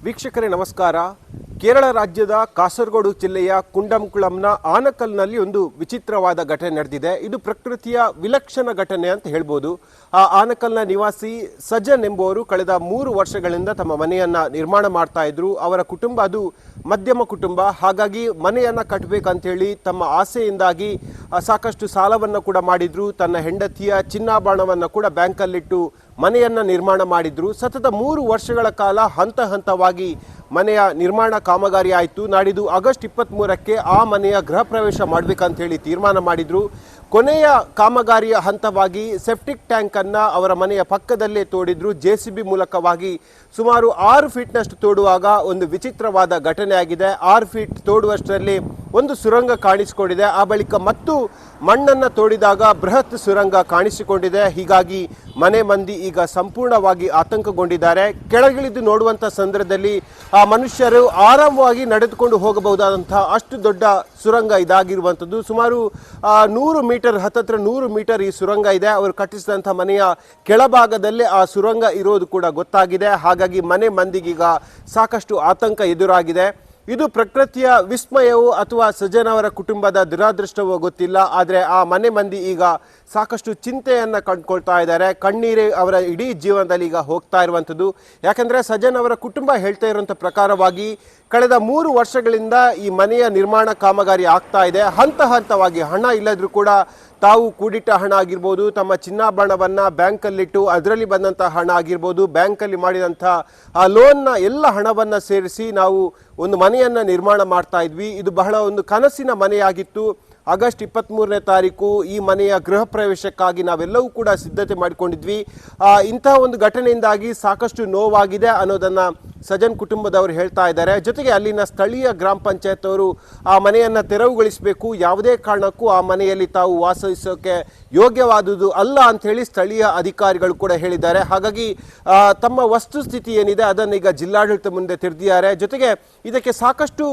ವೀಕ್ಷಕರೇ ನಮಸ್ಕಾರ. ಕೇರಳ ರಾಜ್ಯದ ಕಾಸರಗೋಡು ಜಿಲ್ಲೆಯ ಕುಂಡಂಕುಳಂನ ಆನಕಲ್ನಲ್ಲಿ ಒಂದು ವಿಚಿತ್ರವಾದ ಘಟನೆ ನಡೆದಿದೆ. ಇದು ಪ್ರಕೃತಿಯ ವಿಲಕ್ಷಣ ಘಟನೆ ಅಂತ ಹೇಳ್ಬೋದು. ಆ ಆನಕಲ್ನ ನಿವಾಸಿ ಸಜನ್ ಎಂಬುವರು ಕಳೆದ 3 ವರ್ಷಗಳಿಂದ ತಮ್ಮ ಮನೆಯನ್ನ ನಿರ್ಮಾಣ ಮಾಡ್ತಾ ಇದ್ರು. ಅವರ ಕುಟುಂಬ ಅದು ಮಧ್ಯಮ ಕುಟುಂಬ, ಹಾಗಾಗಿ ಮನೆಯನ್ನ ಕಟ್ಟಬೇಕಂತ ಹೇಳಿ ತಮ್ಮ ಆಸೆಯಿಂದಾಗಿ ಸಾಕಷ್ಟು ಸಾಲವನ್ನು ಕೂಡ ಮಾಡಿದ್ರು. ತನ್ನ ಹೆಂಡತಿಯ ಚಿನ್ನಾಭರಣವನ್ನ ಕೂಡ ಬ್ಯಾಂಕಲ್ಲಿಟ್ಟು ಮನೆಯನ್ನ ನಿರ್ಮಾಣ ಮಾಡಿದ್ರು. ಸತತ 3 ವರ್ಷಗಳ ಕಾಲ ಹಂತ ಹಂತವಾಗಿ ಮನೆಯ ನಿರ್ಮಾಣ ಕಾಮಗಾರಿ ಆಯಿತು. ನಾಡಿದ್ದು ಆಗಸ್ಟ್ 23ಕ್ಕೆ ಆ ಮನೆಯ ಗೃಹ ಪ್ರವೇಶ ಮಾಡಬೇಕಂತ ಹೇಳಿ ತೀರ್ಮಾನ ಮಾಡಿದ್ರು. ಕೊನೆಯ ಕಾಮಗಾರಿಯ ಹಂತವಾಗಿ ಸೆಪ್ಟಿಕ್ ಟ್ಯಾಂಕ್ ಅನ್ನ ಅವರ ಮನೆಯ ಪಕ್ಕದಲ್ಲೇ ತೋಡಿದ್ರು. JCB ಮೂಲಕವಾಗಿ ಸುಮಾರು 6 ಫೀಟ್ನಷ್ಟು ತೋಡುವಾಗ ಒಂದು ವಿಚಿತ್ರವಾದ ಘಟನೆ ಆಗಿದೆ. 6 ಫೀಟ್ ತೋಡುವಷ್ಟರಲ್ಲಿ ಒಂದು ಸುರಂಗ ಕಾಣಿಸಿಕೊಂಡಿದೆ. ಆ ಬಳಿಕ ಮತ್ತು ಮಣ್ಣನ್ನು ತೋಡಿದಾಗ ಬೃಹತ್ ಸುರಂಗ ಕಾಣಿಸಿಕೊಂಡಿದೆ. ಹೀಗಾಗಿ ಮನೆ ಮಂದಿ ಈಗ ಸಂಪೂರ್ಣವಾಗಿ ಆತಂಕಗೊಂಡಿದ್ದಾರೆ. ಕೆಳಗಿಳಿದು ನೋಡುವಂಥ ಸಂದರ್ಭದಲ್ಲಿ ಆ ಮನುಷ್ಯರು ಆರಾಮವಾಗಿ ನಡೆದುಕೊಂಡು ಹೋಗಬಹುದಾದಂತಹ ಅಷ್ಟು ದೊಡ್ಡ ಸುರಂಗ ಇದಾಗಿರುವಂಥದ್ದು. ಸುಮಾರು 100 ಮೀಟರ್, ಹತ್ತತ್ರ 100 ಮೀಟರ್ ಈ ಸುರಂಗ ಇದೆ. ಅವರು ಕಟ್ಟಿಸಿದಂಥ ಮನೆಯ ಕೆಳಭಾಗದಲ್ಲೇ ಆ ಸುರಂಗ ಇರೋದು ಕೂಡ ಗೊತ್ತಾಗಿದೆ. ಹಾಗಾಗಿ ಮನೆ ಮಂದಿಗೀಗ ಸಾಕಷ್ಟು ಆತಂಕ ಎದುರಾಗಿದೆ. ಇದು ಪ್ರಕೃತಿಯ ವಿಸ್ಮಯವೋ ಅಥವಾ ಸಜನ್ ಅವರ ಕುಟುಂಬದ ದುರಾದೃಷ್ಟವೋ ಗೊತ್ತಿಲ್ಲ. ಆದರೆ ಆ ಮನೆ ಮಂದಿ ಈಗ ಸಾಕಷ್ಟು ಚಿಂತೆಯನ್ನು ಕಂಡುಕೊಳ್ತಾ ಇದ್ದಾರೆ. ಕಣ್ಣೀರೇ ಅವರ ಇಡೀ ಜೀವನದಲ್ಲಿ ಈಗ ಹೋಗ್ತಾ ಇರುವಂಥದ್ದು. ಯಾಕಂದರೆ ಸಜನ್ ಅವರ ಕುಟುಂಬ ಹೇಳ್ತಾ ಇರುವಂಥ ಪ್ರಕಾರವಾಗಿ ಕಳೆದ 3 ವರ್ಷಗಳಿಂದ ಈ ಮನೆಯ ನಿರ್ಮಾಣ ಕಾಮಗಾರಿ ಆಗ್ತಾ ಇದೆ. ಹಂತ ಹಂತವಾಗಿ ಹಣ ಇಲ್ಲದ್ರೂ ಕೂಡ ತಾವು ಕೂಡಿಟ್ಟ ಹಣ ಆಗಿರ್ಬೋದು, ತಮ್ಮ ಚಿನ್ನಾಭರಣವನ್ನು ಬ್ಯಾಂಕಲ್ಲಿಟ್ಟು ಅದರಲ್ಲಿ ಬಂದಂಥ ಹಣ ಆಗಿರ್ಬೋದು, ಬ್ಯಾಂಕಲ್ಲಿ ಮಾಡಿದಂಥ ಆ ಲೋನ್ನ ಎಲ್ಲ ಹಣವನ್ನು ಸೇರಿಸಿ ನಾವು ಒಂದು ಮನೆಯನ್ನು ನಿರ್ಮಾಣ ಮಾಡ್ತಾ ಇದ್ವಿ. ಇದು ಬಹಳ ಒಂದು ಕನಸಿನ ಮನೆಯಾಗಿತ್ತು. ಆಗಸ್ಟ್ 23ನೇ ತಾರೀಕು ಈ ಮನೆಯ ಗೃಹ ಪ್ರವೇಶಕ್ಕಾಗಿ ನಾವೆಲ್ಲವೂ ಕೂಡ ಸಿದ್ಧತೆ ಮಾಡಿಕೊಂಡಿದ್ವಿ. ಇಂತಹ ಒಂದು ಘಟನೆಯಿಂದಾಗಿ ಸಾಕಷ್ಟು ನೋವಾಗಿದೆ ಅನ್ನೋದನ್ನು ಸಜನ್ ಕುಟುಂಬದವರು ಹೇಳ್ತಾ ಇದ್ದಾರೆ. ಜೊತೆಗೆ ಅಲ್ಲಿನ ಸ್ಥಳೀಯ ಗ್ರಾಮ ಪಂಚಾಯತ್ ಅವರು ಆ ಮನೆಯನ್ನು ತೆರವುಗೊಳಿಸಬೇಕು, ಯಾವುದೇ ಕಾರಣಕ್ಕೂ ಆ ಮನೆಯಲ್ಲಿ ತಾವು ವಾಸಿಸೋಕೆ ಯೋಗ್ಯವಾದುದು ಅಲ್ಲ ಅಂಥೇಳಿ ಸ್ಥಳೀಯ ಅಧಿಕಾರಿಗಳು ಕೂಡ ಹೇಳಿದ್ದಾರೆ. ಹಾಗಾಗಿ ತಮ್ಮ ವಸ್ತುಸ್ಥಿತಿ ಏನಿದೆ ಅದನ್ನು ಈಗ ಜಿಲ್ಲಾಡಳಿತ ಮುಂದೆ ತೆರೆದಿದ್ದಾರೆ. ಜೊತೆಗೆ ಇದಕ್ಕೆ ಸಾಕಷ್ಟು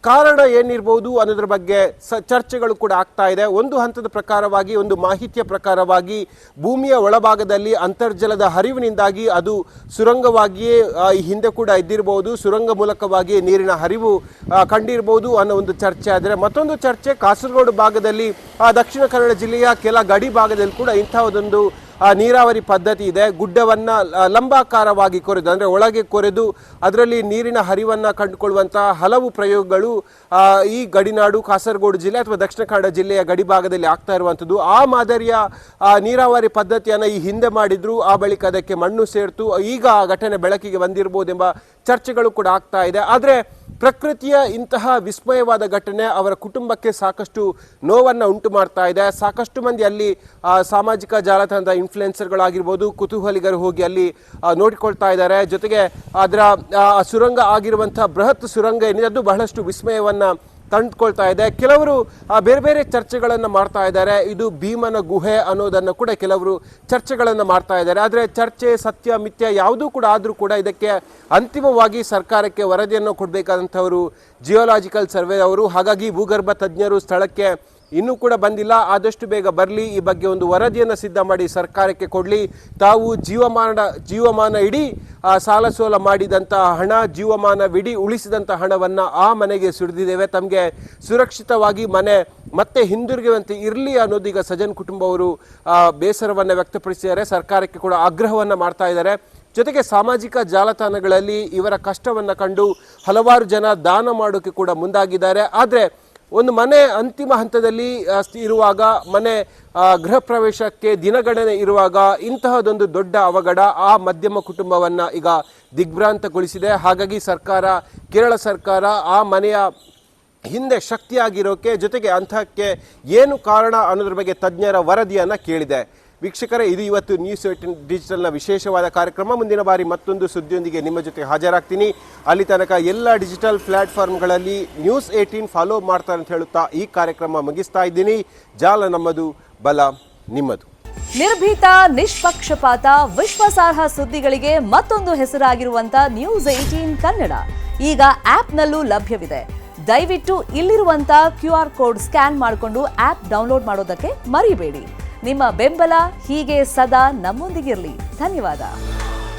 ಕಾರಣ ಏನಿರ್ಬೋದು ಅನ್ನೋದ್ರ ಬಗ್ಗೆ ಚರ್ಚೆಗಳು ಕೂಡ ಆಗ್ತಾ ಇದೆ. ಒಂದು ಹಂತದ ಪ್ರಕಾರವಾಗಿ, ಒಂದು ಮಾಹಿತಿಯ ಪ್ರಕಾರವಾಗಿ ಭೂಮಿಯ ಒಳಭಾಗದಲ್ಲಿ ಅಂತರ್ಜಲದ ಹರಿವಿನಿಂದಾಗಿ ಅದು ಸುರಂಗವಾಗಿಯೇ ಈ ಹಿಂದೆ ಕೂಡ ಇದ್ದಿರಬಹುದು, ಸುರಂಗ ಮೂಲಕವಾಗಿ ನೀರಿನ ಹರಿವು ಕಂಡಿರಬಹುದು ಅನ್ನೋ ಒಂದು ಚರ್ಚೆ. ಆದರೆ ಮತ್ತೊಂದು ಚರ್ಚೆ, ಕಾಸರಗೋಡು ಭಾಗದಲ್ಲಿ ದಕ್ಷಿಣ ಕನ್ನಡ ಜಿಲ್ಲೆಯ ಕೆಲ ಗಡಿ ಭಾಗದಲ್ಲಿ ಕೂಡ ಇಂತಹದೊಂದು ನೀರಾವರಿ ಪದ್ಧತಿ ಇದೆ. ಗುಡ್ಡವನ್ನು ಲಂಬಾಕಾರವಾಗಿ ಕೊರೆದು, ಅಂದರೆ ಒಳಗೆ ಕೊರೆದು ಅದರಲ್ಲಿ ನೀರಿನ ಹರಿವನ್ನು ಕಂಡುಕೊಳ್ಳುವಂತಹ ಹಲವು ಪ್ರಯೋಗಗಳು ಈ ಗಡಿನಾಡು ಕಾಸರಗೋಡು ಜಿಲ್ಲೆ ಅಥವಾ ದಕ್ಷಿಣ ಕನ್ನಡ ಜಿಲ್ಲೆಯ ಗಡಿ ಭಾಗದಲ್ಲಿ ಆಗ್ತಾ ಇರುವಂಥದ್ದು. ಆ ಮಾದರಿಯ ನೀರಾವರಿ ಪದ್ಧತಿಯನ್ನು ಈ ಹಿಂದೆ ಮಾಡಿದ್ರು. ಆ ಬಳಿಕ ಅದಕ್ಕೆ ಮಣ್ಣು ಸೇರ್ತು. ಈಗ ಆ ಘಟನೆ ಬೆಳಕಿಗೆ ಬಂದಿರಬಹುದೆಂಬ ಚರ್ಚೆಗಳು ಕೂಡ ಆಗ್ತಾ ಇದೆ. ಆದರೆ ಪ್ರಕೃತಿಯ ಇಂತಹ ವಿಸ್ಮಯವಾದ ಘಟನೆ ಅವರ ಕುಟುಂಬಕ್ಕೆ ಸಾಕಷ್ಟು ನೋವನ್ನು ಉಂಟು ಮಾಡ್ತಾ ಇದೆ. ಸಾಕಷ್ಟು ಮಂದಿ ಅಲ್ಲಿ ಸಾಮಾಜಿಕ ಜಾಲತಾಣದ ಇನ್ಫ್ಲುಯೆನ್ಸರ್ಗಳಾಗಿರ್ಬೋದು, ಕುತೂಹಲಿಗರು ಹೋಗಿ ಅಲ್ಲಿ ನೋಡಿಕೊಳ್ತಾ ಇದ್ದಾರೆ. ಜೊತೆಗೆ ಅದರ ಸುರಂಗ ಆಗಿರುವಂಥ ಬೃಹತ್ ಸುರಂಗ ಏನಿದೆ ಅದು ಬಹಳಷ್ಟು ವಿಸ್ಮಯವನ್ನು ತಂದುಕೊಳ್ತಾ ಇದೆ. ಕೆಲವರು ಬೇರೆ ಬೇರೆ ಚರ್ಚೆಗಳನ್ನು ಮಾಡ್ತಾ ಇದ್ದಾರೆ. ಇದು ಭೀಮನ ಗುಹೆ ಅನ್ನೋದನ್ನು ಕೂಡ ಕೆಲವರು ಚರ್ಚೆಗಳನ್ನು ಮಾಡ್ತಾ ಇದ್ದಾರೆ. ಆದರೆ ಚರ್ಚೆ ಸತ್ಯ ಮಿಥ್ಯ ಯಾವುದೂ ಕೂಡ ಆದರೂ ಕೂಡ ಇದಕ್ಕೆ ಅಂತಿಮವಾಗಿ ಸರ್ಕಾರಕ್ಕೆ ವರದಿಯನ್ನು ಕೊಡಬೇಕಾದಂಥವರು ಜಿಯೋಲಾಜಿಕಲ್ ಸರ್ವೆ ಅವರು. ಹಾಗಾಗಿ ಭೂಗರ್ಭ ತಜ್ಞರು ಸ್ಥಳಕ್ಕೆ ಇನ್ನೂ ಕೂಡ ಬಂದಿಲ್ಲ. ಆದಷ್ಟು ಬೇಗ ಬರಲಿ, ಈ ಬಗ್ಗೆ ಒಂದು ವರದಿಯನ್ನು ಸಿದ್ಧ ಮಾಡಿ ಸರ್ಕಾರಕ್ಕೆ ಕೊಡಲಿ. ತಾವು ಜೀವಮಾನ ಇಡೀ ಸಾಲ ಸೋಲ ಮಾಡಿದಂಥ ಹಣ, ಜೀವಮಾನವಿಡೀ ಉಳಿಸಿದಂಥ ಹಣವನ್ನು ಆ ಮನೆಗೆ ಸುರಿದಿದ್ದೇವೆ, ತಮಗೆ ಸುರಕ್ಷಿತವಾಗಿ ಮನೆ ಮತ್ತೆ ಹಿಂದಿರುಗುವಂತೆ ಇರಲಿ ಅನ್ನೋದು ಈಗ ಸಜನ್ ಕುಟುಂಬವರು ಬೇಸರವನ್ನು ವ್ಯಕ್ತಪಡಿಸಿದ್ದಾರೆ. ಸರ್ಕಾರಕ್ಕೆ ಕೂಡ ಆಗ್ರಹವನ್ನು ಮಾಡ್ತಾ ಇದ್ದಾರೆ. ಜೊತೆಗೆ ಸಾಮಾಜಿಕ ಜಾಲತಾಣಗಳಲ್ಲಿ ಇವರ ಕಷ್ಟವನ್ನು ಕಂಡು ಹಲವಾರು ಜನ ದಾನ ಮಾಡೋಕ್ಕೆ ಕೂಡ ಮುಂದಾಗಿದ್ದಾರೆ. ಆದರೆ ಒಂದು ಮನೆ ಅಂತಿಮ ಹಂತದಲ್ಲಿ ಇರುವಾಗ, ಮನೆ ಗೃಹ ಪ್ರವೇಶಕ್ಕೆ ದಿನಗಣನೆ ಇರುವಾಗ ಇಂತಹದೊಂದು ದೊಡ್ಡ ಅವಘಡ ಆ ಮಧ್ಯಮ ಕುಟುಂಬವನ್ನು ಈಗ ದಿಗ್ಭ್ರಾಂತಗೊಳಿಸಿದೆ. ಹಾಗಾಗಿ ಕೇರಳ ಸರ್ಕಾರ ಆ ಮನೆಯ ಹಿಂದೆ ಶಕ್ತಿಯಾಗಿರೋಕೆ, ಜೊತೆಗೆ ಅಂತಹಕ್ಕೆ ಏನು ಕಾರಣ ಅನ್ನೋದ್ರ ಬಗ್ಗೆ ತಜ್ಞರ ವರದಿಯನ್ನು ಕೇಳಿದೆ. ವೀಕ್ಷಕರೇ, ಇದು ಇವತ್ತು ನ್ಯೂಸ್18 ಡಿಜಿಟಲ್ನ ವಿಶೇಷವಾದ ಕಾರ್ಯಕ್ರಮ. ಮುಂದಿನ ಬಾರಿ ಮತ್ತೊಂದು ಸುದ್ದಿಯೊಂದಿಗೆ ನಿಮ್ಮ ಜೊತೆ ಹಾಜರಾಗ್ತೀನಿ. ಅಲ್ಲಿ ತನಕ ಎಲ್ಲ ಡಿಜಿಟಲ್ ಪ್ಲಾಟ್ಫಾರ್ಮ್ಗಳಲ್ಲಿ ನ್ಯೂಸ್18 ಫಾಲೋ ಮಾಡ್ತಾರೆ ಅಂತ ಹೇಳುತ್ತಾ ಈ ಕಾರ್ಯಕ್ರಮ ಮುಗಿಸ್ತಾ ಇದ್ದೀನಿ. ಜಾಲ ನಮ್ಮದು, ಬಲ ನಿಮ್ಮದು. ನಿರ್ಭೀತ, ನಿಷ್ಪಕ್ಷಪಾತ, ವಿಶ್ವಾಸಾರ್ಹ ಸುದ್ದಿಗಳಿಗೆ ಮತ್ತೊಂದು ಹೆಸರಾಗಿರುವಂತ ನ್ಯೂಸ್18 ಕನ್ನಡ ಈಗ ಆಪ್ನಲ್ಲೂ ಲಭ್ಯವಿದೆ. ದಯವಿಟ್ಟು ಇಲ್ಲಿರುವಂತ QR ಕೋಡ್ ಸ್ಕ್ಯಾನ್ ಮಾಡಿಕೊಂಡು ಆಪ್ ಡೌನ್ಲೋಡ್ ಮಾಡೋದಕ್ಕೆ ಮರಿಬೇಡಿ. ನಿಮ್ಮ ಬೆಂಬಲ ಹೀಗೆ ಸದಾ ನಮ್ಮೊಂದಿಗಿರಲಿ. ಧನ್ಯವಾದ.